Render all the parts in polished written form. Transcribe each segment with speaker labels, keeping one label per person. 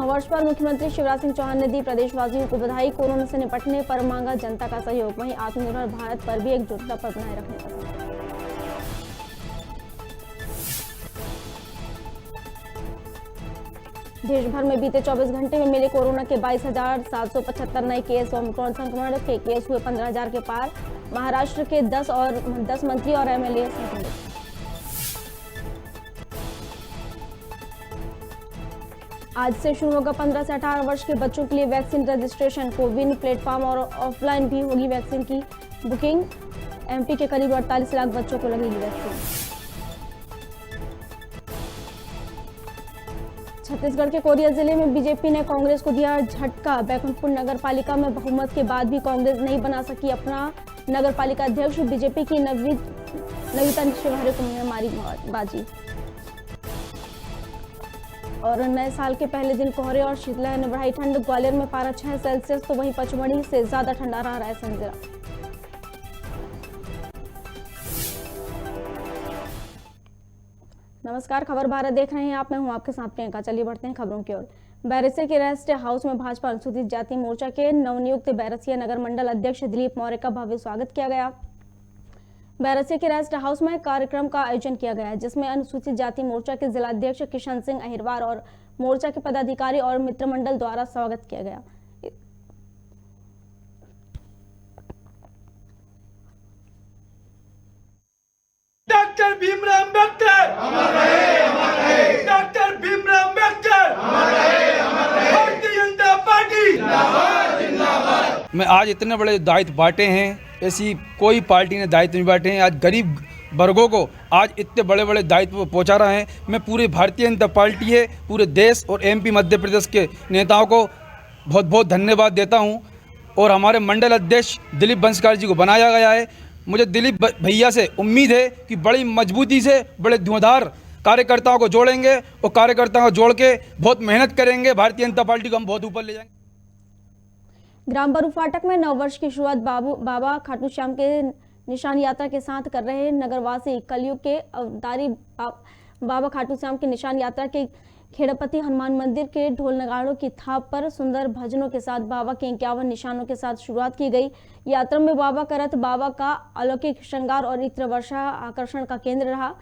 Speaker 1: नववर्ष पर मुख्यमंत्री शिवराज सिंह चौहान ने दी प्रदेशवासियों को बधाई। कोरोना से निपटने पर मांगा जनता का सहयोग। वहीं आत्मनिर्भर भारत पर भी एकजुटता पर बनाए रखने का कहा। देश भर में बीते 24 घंटे में मिले कोरोना के 22,775 नए केस। ओमिक्रॉन संक्रमण के केस हुए 15,000 के पार। महाराष्ट्र के 10 मंत्री और एमएलए संक्रमित। आज से शुरू होगा 15 से 18 वर्ष के बच्चों के लिए वैक्सीन रजिस्ट्रेशन। कोविन प्लेटफॉर्म और ऑफलाइन भी होगी वैक्सीन की बुकिंग। एमपी के करीब 48 लाख बच्चों को लगेगी वैक्सीन। छत्तीसगढ़ के कोरिया जिले में बीजेपी ने कांग्रेस को दिया झटका। बैकुंठपुर नगर पालिका में बहुमत के बाद भी कांग्रेस नहीं बना सकी अपना नगर पालिका अध्यक्ष। बीजेपी की नवीता शिवहरे को मारी बाजी। और नए साल के पहले दिन कोहरे और शीतलहर ने बढ़ाई ठंड। ग्वालियर में पारा 6 सेल्सियस तो वहीं पचमढ़ी से ज्यादा ठंडा रहा रायसेन जिला। नमस्कार, खबर भारत देख रहे हैं आप। मैं हूं आपके साथ प्रियंका। चलिए बढ़ते हैं खबरों की ओर। बैरसिया के रेस्ट हाउस में भाजपा अनुसूचित जाति मोर्चा के नवनियुक्त बैरसिया नगर मंडल अध्यक्ष दिलीप मौर्य का भव्य स्वागत किया गया। बैरसिया के रेस्ट हाउस में कार्यक्रम का आयोजन किया गया जिसमें अनुसूचित जाति मोर्चा के जिलाध्यक्ष किशन सिंह अहिरवार और मोर्चा के पदाधिकारी और मित्र मंडल द्वारा स्वागत किया गया।
Speaker 2: डॉक्टर भीमराव अम्बेडकर अमर रहे, अमर रहे। डॉक्टर भीमराव अम्बेडकर अमर रहे, अमर रहे। भारतीय जनता पार्टी जिंदाबाद, जिंदाबाद।
Speaker 3: मैं आज इतने बड़े दायित्व बांटे हैं, ऐसी कोई पार्टी ने दायित्व नहीं बांटे हैं। आज गरीब वर्गों को आज इतने बड़े बड़े दायित्व पहुंचा रहे हैं। मैं पूरी भारतीय जनता पार्टी है, पूरे देश और एमपी मध्य प्रदेश के नेताओं को बहुत बहुत धन्यवाद देता हूं। और हमारे मंडल अध्यक्ष दिलीप बंसकार जी को बनाया गया है। मुझे दिलीप भैया से उम्मीद है कि बड़ी मजबूती से बड़े धुआंधार कार्यकर्ताओं को जोड़ेंगे और कार्यकर्ताओं को जोड़ के बहुत मेहनत करेंगे। भारतीय जनता पार्टी को हम बहुत ऊपर ले जाएंगे।
Speaker 1: ग्राम बरू फाटक में नववर्ष की शुरुआत बाबा खाटू श्याम के निशान यात्रा के साथ कर रहे नगरवासी। कलयुग के अवतारी बाबा खाटू श्याम की निशान यात्रा के खेड़पति हनुमान मंदिर के ढोल नगाड़ों की थाप पर सुंदर भजनों के साथ बाबा के 51 निशानों के साथ शुरुआत की गई। यात्रा में बाबा का रथ बाबा का अलौकिक श्रृंगार और इत्र वर्षा आकर्षण का केंद्र रहा।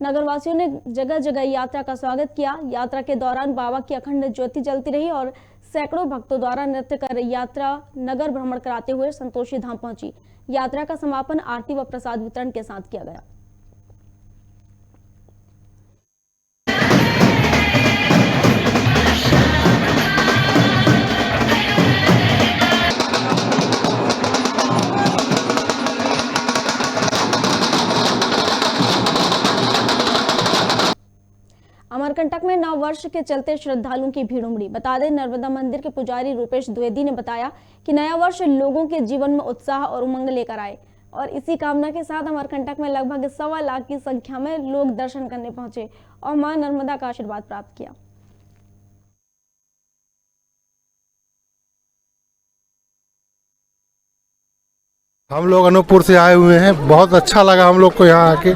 Speaker 1: नगरवासियों ने जगह जगह यात्रा का स्वागत किया। यात्रा के दौरान बाबा की अखंड ज्योति जलती रही और सैकड़ों भक्तों द्वारा नृत्य कर यात्रा नगर भ्रमण कराते हुए संतोषी धाम पहुंची। यात्रा का समापन आरती व प्रसाद वितरण के साथ किया गया। अमरकंटक में नव वर्ष के चलते श्रद्धालुओं की भीड़ उमड़ी। बता दें, नर्मदा मंदिर के पुजारी रूपेश द्विवेदी ने बताया कि नया वर्ष लोगों के जीवन में उत्साह और उमंग लेकर आए और इसी कामना के साथ अमरकंटक में लगभग 1.25 लाख की संख्या में लोग दर्शन करने पहुंचे और मां नर्मदा का आशीर्वाद प्राप्त किया।
Speaker 4: हम लोग अनूपपुर से आए हुए हैं, बहुत अच्छा लगा हम लोग को यहाँ आके।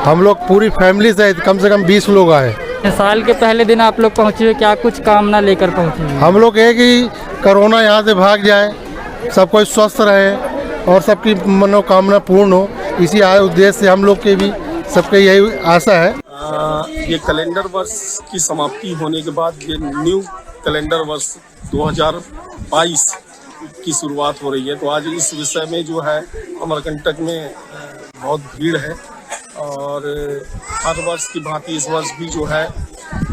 Speaker 4: हम लोग पूरी फैमिली से कम 20 लोग आए।
Speaker 5: साल के पहले दिन आप लोग पहुँचे, क्या कुछ कामना लेकर पहुँचे?
Speaker 4: हम लोग ये कि कोरोना यहाँ से भाग जाए, सब कोई स्वस्थ रहे और सबकी मनोकामना पूर्ण हो, इसी आए उद्देश्य से हम लोग के भी सबके यही आशा है।
Speaker 6: ये कैलेंडर वर्ष की समाप्ति होने के बाद ये न्यू कैलेंडर वर्ष 2022 की शुरुआत हो रही है। तो आज इस विषय में जो है अमरकंटक में बहुत भीड़ है और हर वर्ष की भांति इस वर्ष भी जो है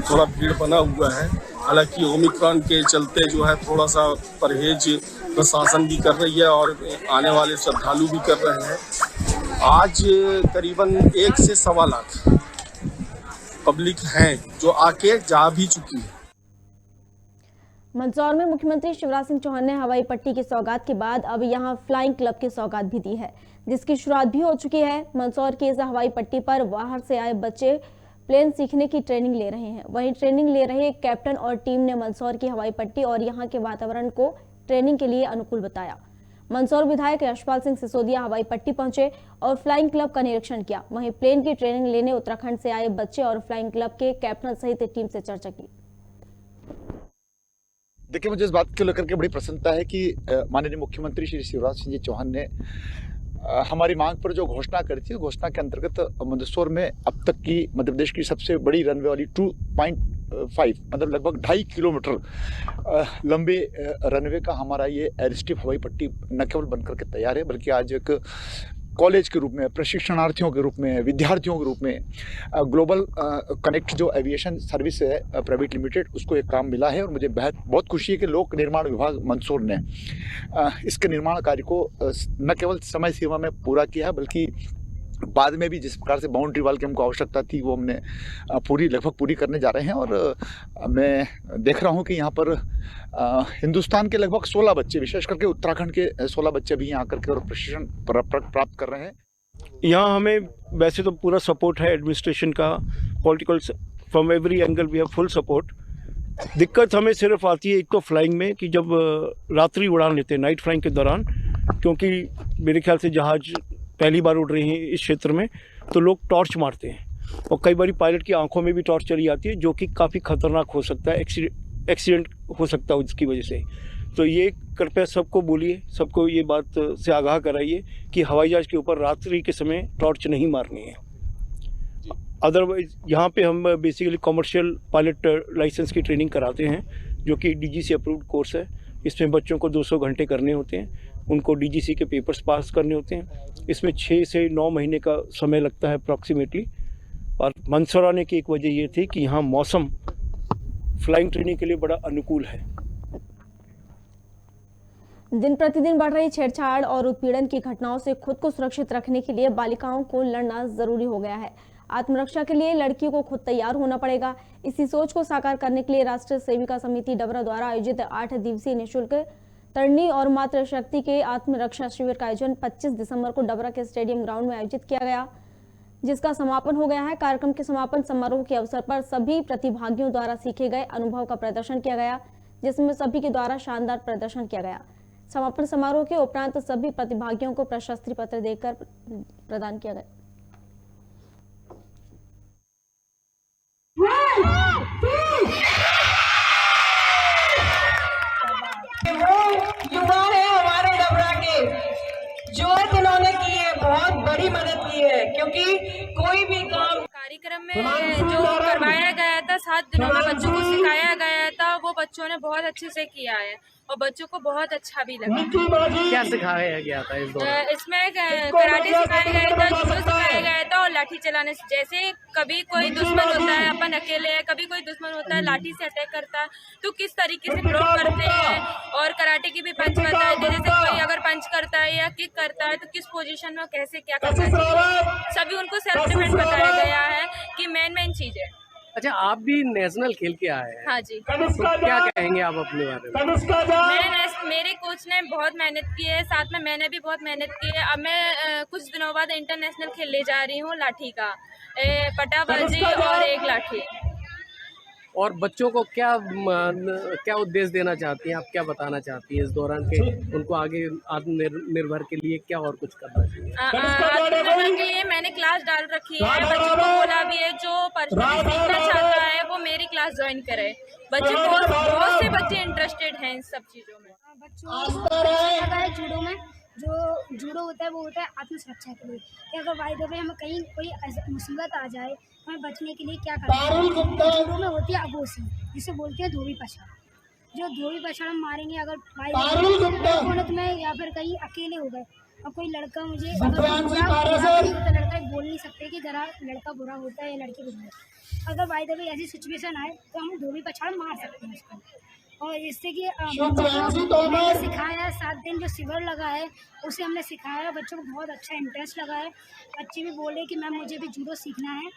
Speaker 6: थोड़ा भीड़ बना हुआ है। हालांकि ओमिक्रॉन के चलते जो है थोड़ा सा परहेज प्रशासन भी कर रही है और आने वाले श्रद्धालु भी कर रहे हैं। आज करीबन 1 से 1.25 लाख पब्लिक हैं जो आके जा भी चुकी है।
Speaker 1: मंदसौर में मुख्यमंत्री शिवराज सिंह चौहान ने हवाई पट्टी की सौगात के बाद अब यहां फ्लाइंग क्लब की सौगात भी दी है, जिसकी शुरुआत भी हो चुकी है। मंदसौर की इस हवाई पट्टी पर बाहर से आए बच्चे प्लेन सीखने की ट्रेनिंग ले रहे हैं। वहीं ट्रेनिंग ले रहे कैप्टन और टीम ने मंदसौर की हवाई पट्टी और यहां के वातावरण को ट्रेनिंग के लिए अनुकूल बताया। मंदसौर विधायक यशपाल सिंह सिसोदिया हवाई पट्टी पहुंचे और फ्लाइंग क्लब का निरीक्षण किया। वहीं प्लेन की ट्रेनिंग लेने उत्तराखंड से आए बच्चे और फ्लाइंग क्लब के कैप्टन सहित टीम से चर्चा की।
Speaker 7: देखिए, मुझे इस बात को लेकर के बड़ी प्रसन्नता है कि माननीय मुख्यमंत्री श्री शिवराज सिंह जी चौहान ने हमारी मांग पर जो घोषणा करी थी, घोषणा के अंतर्गत मंदसौर में अब तक की मध्य प्रदेश की सबसे बड़ी रनवे वाली 2.5 मतलब लगभग 2.5 किलोमीटर लंबे रनवे का हमारा ये एयरस्ट्रिप हवाई पट्टी न केवल बनकर के तैयार है, बल्कि आज एक कॉलेज के रूप में, प्रशिक्षणार्थियों के रूप में, विद्यार्थियों के रूप में ग्लोबल कनेक्ट जो एविएशन सर्विस है प्राइवेट लिमिटेड, उसको एक काम मिला है। और मुझे बहुत खुशी है कि लोक निर्माण विभाग मंदसौर ने इसके निर्माण कार्य को न केवल समय सीमा में पूरा किया है, बल्कि बाद में भी जिस प्रकार से बाउंड्री वाल की हमको आवश्यकता थी वो हमने लगभग पूरी करने जा रहे हैं। और मैं देख रहा हूं कि यहाँ पर हिंदुस्तान के लगभग 16 बच्चे, विशेष करके उत्तराखंड के 16 बच्चे भी यहाँ आकर के और प्रशिक्षण प्राप्त कर रहे हैं।
Speaker 8: यहाँ हमें वैसे तो पूरा सपोर्ट है एडमिनिस्ट्रेशन का, political, from every angle we have full support. दिक्कत हमें सिर्फ आती है एक तो फ्लाइंग में, कि जब रात्रि उड़ान लेते हैं नाइट फ्लाइंग के दौरान, क्योंकि मेरे ख्याल से जहाज पहली बार उड़ रहे हैं इस क्षेत्र में, तो लोग टॉर्च मारते हैं और कई बार पायलट की आंखों में भी टॉर्च चली जाती है, जो कि काफ़ी खतरनाक हो सकता है, एक्सीडेंट हो सकता है उसकी वजह से। तो ये कृपया सबको बोलिए, सबको ये बात से आगाह कराइए कि हवाई जहाज़ के ऊपर रात्रि के समय टॉर्च नहीं मारनी है। अदरवाइज यहाँ पे हम बेसिकली कॉमर्शियल पायलट लाइसेंस की ट्रेनिंग कराते हैं, जो कि DGC अप्रूव्ड कोर्स है। इसमें बच्चों को 200 घंटे करने होते हैं, उनको DGC के पेपर्स पास करने होते हैं। इसमें 6 से 9 महीने का समय लगता है अप्रॉक्सीमेटली। और मंदसौर आने की एक वजह ये थी कि यहाँ मौसम फ्लाइंग ट्रेनिंग के लिए बड़ा अनुकूल है।
Speaker 1: दिन प्रतिदिन बढ़ रही छेड़छाड़ और उत्पीड़न की घटनाओं से खुद को सुरक्षित रखने के लिए बालिकाओं को लड़ना जरूरी हो गया है। आत्मरक्षा के लिए लड़कियों को खुद तैयार होना पड़ेगा। इसी सोच को साकार करने के लिए राष्ट्रीय सेविका समिति डबरा द्वारा आयोजित 8 दिवसीय निःशुल्क तरणी और मातृशक्ति के आत्मरक्षा शिविर का आयोजन 25 दिसंबर को डबरा के स्टेडियम ग्राउंड में आयोजित किया गया, जिसका समापन हो गया है। कार्यक्रम के समापन समारोह के अवसर पर सभी प्रतिभागियों द्वारा सीखे गए अनुभव का प्रदर्शन किया गया, जिसमें सभी के द्वारा शानदार प्रदर्शन किया गया। समापन समारोह के उपरांत सभी प्रतिभागियों को प्रशस्ति पत्र देकर प्रदान किया गया।
Speaker 9: युवा है हमारे डबरा के, जो इन्होंने की है, बहुत बड़ी मदद की है, क्योंकि कोई भी काम
Speaker 10: कार्यक्रम में जो करवाया गया था, 7 दिनों में बच्चों को सिखाया गया था, वो बच्चों ने बहुत अच्छे से किया है और बच्चों को बहुत अच्छा भी लगा।
Speaker 11: क्या सिखाया गया था इस दौरान?
Speaker 10: इसमें कराटे सिखाया गया था, जूडो सिखाया गया था और लाठी चलाने से। जैसे कभी कोई दुश्मन होता है, अपन अकेले हैं, कभी कोई दुश्मन होता है लाठी से अटैक करता है, तो किस तरीके से प्रयोग करते हैं। और कराटे की भी पंच बताए थे, जैसे कोई अगर पंच करता है या किक करता है तो किस पोजीशन में कैसे क्या करना चाहिए, सभी उनको सेल्फ डिफेंस बताया गया है कि मेन चीज है।
Speaker 11: अच्छा, आप भी नेशनल खेल के आए हैं?
Speaker 10: हाँ जी।
Speaker 11: तो क्या कहेंगे आप अपने बारे में?
Speaker 10: मेरे कोच ने बहुत मेहनत की है, साथ में मैंने भी बहुत मेहनत की है। अब मैं कुछ दिनों बाद इंटरनेशनल खेलने जा रही हूँ लाठी का, पटाबाजी और एक लाठी।
Speaker 11: और बच्चों को क्या उद्देश्य देना चाहती हैं आप, क्या बताना चाहती हैं इस दौरान के उनको आगे आत्मनिर्भर के लिए क्या और कुछ करना चाहिए?
Speaker 10: आत्मनिर्भर के लिए मैंने क्लास डाल रखी है, बच्चों को बोला भी है जो पर्सनली सीखना चाहता है वो मेरी क्लास ज्वाइन करे। बच्चे बहुत से बच्चे इंटरेस्टेड हैं इन सब चीज़ों में।
Speaker 12: बच्चों जूडो में जो जूडो होता है वो होता है आत्मरक्षा के लिए, कि अगर बाय द वे हमें कहीं कोई मुसीबत आ जाए, हमें बचने के लिए क्या करना है। जूडो में होती है अगोसी, जिसे बोलते हैं धोबी पछाड़। जो धोबी पछाड़ हम मारेंगे अगर बाय द वे या फिर कहीं अकेले हो गए, और कोई लड़का मुझे लड़का बोल नहीं सकते कि जरा लड़का बुरा होता है या लड़की बुरी है। अगर बाय द वे ऐसी सिचुएशन आए तो हम धोबी पछाड़ मार सकते हैं उसको। और इससे कि मैंने सिखाया 7 दिन जो शिविर लगा है उसे हमने सिखाया, बच्चों को बहुत अच्छा इंटरेस्ट लगा है। बच्चे भी बोले कि मैम मुझे भी जूडो सीखना है,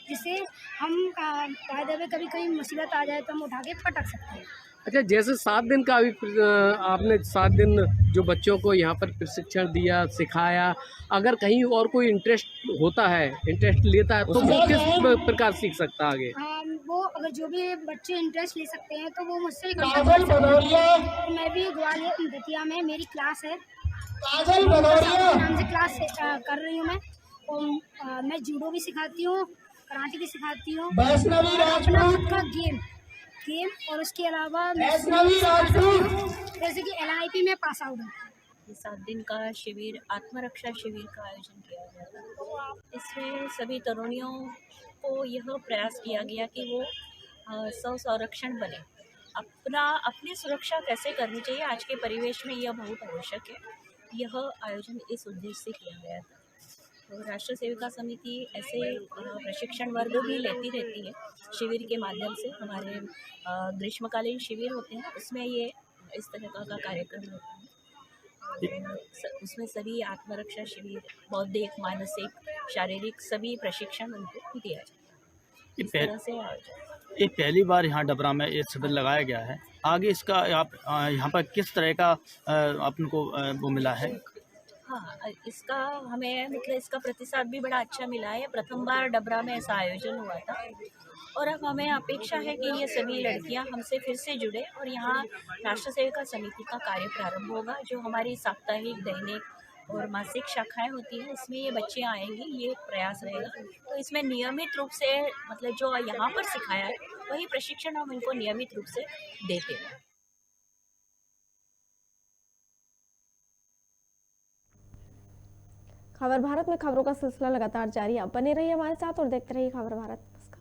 Speaker 12: जिससे हम बाय द वे कभी कभी मुसीबत आ जाए तो हम उठा के पटक सकते हैं।
Speaker 11: अच्छा, जैसे 7 दिन का अभी आपने 7 दिन जो बच्चों को यहाँ पर प्रशिक्षण दिया, सिखाया, अगर कहीं और कोई इंटरेस्ट होता है, इंटरेस्ट लेता है तो वो किस प्रकार सीख सकता है आगे?
Speaker 12: वो अगर जो भी बच्चे इंटरेस्ट ले सकते हैं तो वो मुझसे कांटेक्ट। मैं भी ग्वालियर दतिया में मेरी क्लास है, नाम से क्लास कर रही हूँ मैं। और मैं जूडो भी सिखाती हूँ, कराटे भी सिखाती हूँ। अपना खुद का गेम गेम और उसके अलावा जैसे कि LIP में पास आउट हूँ।
Speaker 13: 7 दिन का शिविर आत्मरक्षा शिविर का आयोजन किया गया था। इसमें सभी तरुणियों को यह प्रयास किया गया कि वो स्वसंरक्षण बने। अपनी सुरक्षा कैसे करनी चाहिए आज के परिवेश में यह बहुत आवश्यक है। यह आयोजन इस उद्देश्य से किया गया था। तो राष्ट्र सेविका समिति ऐसे प्रशिक्षण वर्ग भी लेती रहती है शिविर के माध्यम से। हमारे ग्रीष्मकालीन शिविर होते हैं, उसमें ये इस तरह का कार्यक्रम होता है। उसमें सभी आत्मरक्षा शिविर, बौद्धिक, मानसिक, शारीरिक सभी प्रशिक्षण उनको दिया जाता है। इस तरह से
Speaker 14: ये पहली बार यहाँ डबरा में ये शिविर लगाया गया है। आगे इसका आप यहाँ पर किस तरह का आपको वो मिला है?
Speaker 13: हाँ, इसका हमें मतलब इसका प्रतिसाद भी बड़ा अच्छा मिला है। प्रथम बार डबरा में ऐसा आयोजन हुआ था और अब हमें अपेक्षा है कि ये सभी लड़कियां हमसे फिर से जुड़े और यहाँ राष्ट्र सेविका समिति का कार्य प्रारंभ होगा। जो हमारी साप्ताहिक, दैनिक और मासिक शाखाएं होती हैं, इसमें ये बच्चे आएंगे, ये प्रयास रहेगा। तो इसमें नियमित रूप से मतलब जो यहाँ पर सिखाया है वही प्रशिक्षण हम इनको नियमित रूप से देते हैं।
Speaker 1: खबर भारत में खबरों का सिलसिला लगातार जारी है। आप बने रहिए हमारे साथ और देखते रहिए खबर भारत। नमस्कार।